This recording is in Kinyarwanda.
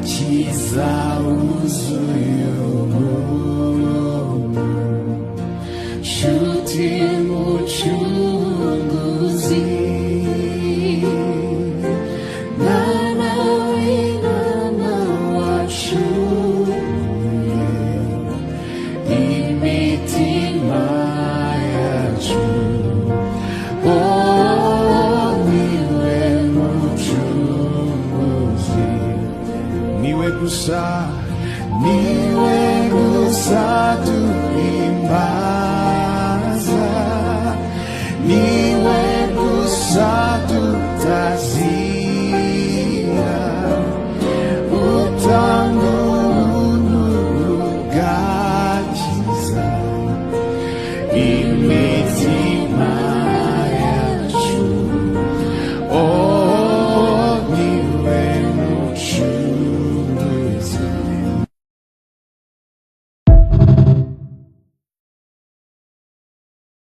mukiza wuzuye ubuntu, nshuti mucunguzi, mwana w'intama wacunguye imitima yacu. Niwe gusa duhimbaza, niwe gusa